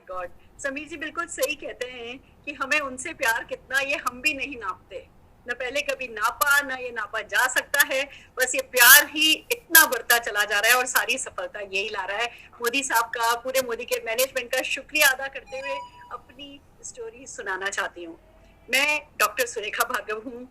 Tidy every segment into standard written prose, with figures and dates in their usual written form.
God, Sameer जी बिल्कुल सही कहते हैं कि हमें उनसे प्यार कितना ये हम भी नहीं नापते, न पहले कभी नापा न ये नापा जा सकता है। बस ये प्यार ही इतना बढ़ता चला जा रहा है और सारी सफलता यही ला रहा है। मोदी साहब का, पूरे मोदी के मैनेजमेंट का शुक्रिया अदा करते हुए अपनी स्टोरी सुनाना चाहती हूँ। मैं डॉक्टर सुरेखा भार्गव हूँ,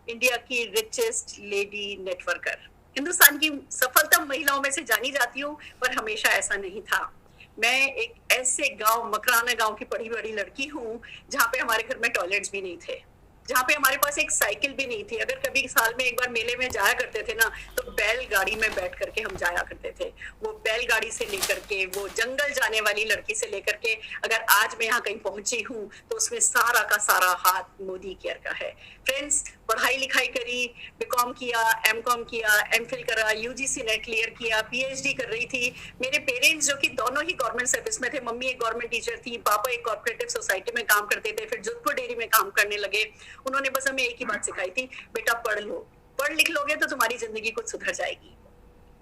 इंडिया की रिचेस्ट लेडी नेटवर्कर, हिंदुस्तान की सफलतम महिलाओं में से जानी जाती हूँ, पर हमेशा ऐसा नहीं था। मैं एक ऐसे गांव, मकराना गांव की पढ़ी बड़ी लड़की हूँ जहाँ पे हमारे घर में टॉयलेट्स भी नहीं थे, जहाँ पे हमारे पास एक साइकिल भी नहीं थी। अगर कभी साल में एक बार मेले में जाया करते थे ना, तो बैलगाड़ी में बैठ करके हम जाया करते थे। वो बैलगाड़ी से लेकर के, वो जंगल जाने वाली लड़की से लेकर के, अगर आज मैं यहाँ कहीं पहुंची हूँ तो उसमें सारा का सारा हाथ मोदी केयर का है। फ्रेंड्स, पढ़ाई लिखाई करी, बीकॉम किया, एमकॉम किया, एमफिल करा, यूजीसी नेट क्लियर किया, पीएचडी कर रही थी। मेरे पेरेंट्स जो कि दोनों ही गवर्नमेंट सर्विस में थे, मम्मी एक गवर्नमेंट टीचर थी, पापा एक कोऑपरेटिव सोसाइटी में काम करते थे, फिर जोधपुर डेयरी में काम करने लगे। उन्होंने बस हमें एक ही बात सिखाई थी, बेटा पढ़ लो, पढ़ लिख लोगे तो तुम्हारी जिंदगी कुछ सुधर जाएगी।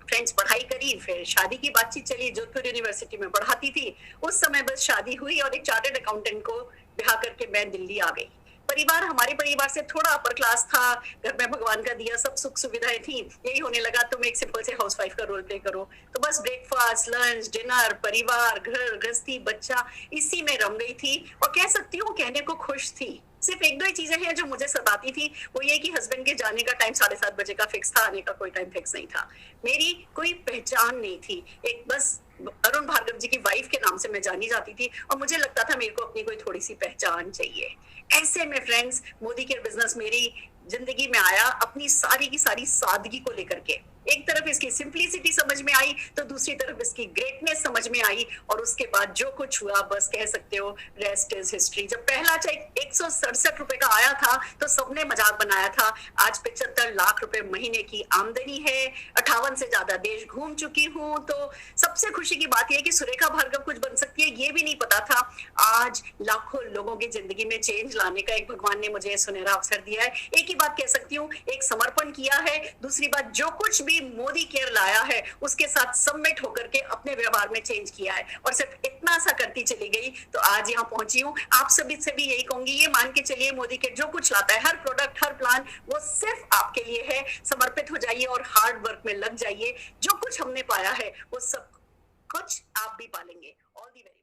फ्रेंड्स, पढ़ाई करी, फिर शादी की बातचीत चली। जोधपुर यूनिवर्सिटी में पढ़ाती थी, उस समय बस शादी हुई और एक चार्टर्ड अकाउंटेंट को ब्याह करके मैं दिल्ली आ गई। परिवार, हमारे परिवार से थोड़ा अपर क्लास था, घर में भगवान का दिया सब सुख सुविधाएं थी। यही होने लगा तुम एक सिंपल से हाउसवाइफ का रोल प्ले करो, तो बस ब्रेकफास्ट, लंच, डिनर, परिवार, घर गृहस्थी, बच्चा, इसी में रम गई थी। और कह सकती हूँ कहने को खुश थी। सिर्फ एक दो ही चीजें हैं जो मुझे सताती थी, वो ये कि हस्बैंड के जाने का टाइम 7:30 बजे का फिक्स था, आने का कोई टाइम फिक्स नहीं था। मेरी कोई पहचान नहीं थी, एक बस अरुण भार्गव जी की वाइफ के नाम से मैं जानी जाती थी, और मुझे लगता था मेरे को अपनी कोई थोड़ी सी पहचान चाहिए। ऐसे में फ्रेंड्स, मोदी केयर बिजनेस मेरी जिंदगी में आया अपनी सारी की सारी सादगी को लेकर के। एक तरफ इसकी सिंप्लिसिटी समझ में आई, तो दूसरी तरफ इसकी ग्रेटनेस समझ में आई, और उसके बाद जो कुछ हुआ बस कह सकते हो रेस्ट इज हिस्ट्री। जब पहला चेक 167 रुपए का आया था तो सबने मजाक बनाया था। आज 75 लाख रुपए महीने की आमदनी है, 58 से ज्यादा देश घूम चुकी हूँ। तो सबसे खुशी की बात यह है कि सुरेखा भार्गव कुछ बन सकती है, ये भी नहीं पता था। आज लाखों लोगों की जिंदगी में चेंज लाने का एक भगवान ने मुझे सुनहरा अवसर दिया है। एक ही बात कह सकती हूँ, एक समर्पण किया है। दूसरी बात, जो कुछ भी मोदी केयर लाया है उसके साथ सबमिट होकर के अपने व्यवहार में चेंज किया है, और सिर्फ इतना सा करती चली गई तो आज यहाँ पहुंची हूँ। आप सभी से भी यही कहूंगी, ये मान के चलिए मोदी केयर जो कुछ लाता है, हर प्रोडक्ट, हर प्लान, वो सिर्फ आपके लिए है। समर्पित हो जाइए और हार्ड वर्क में लग जाइए। जो कुछ हमने पाया है वो सब कुछ आप भी पालेंगे। All the best.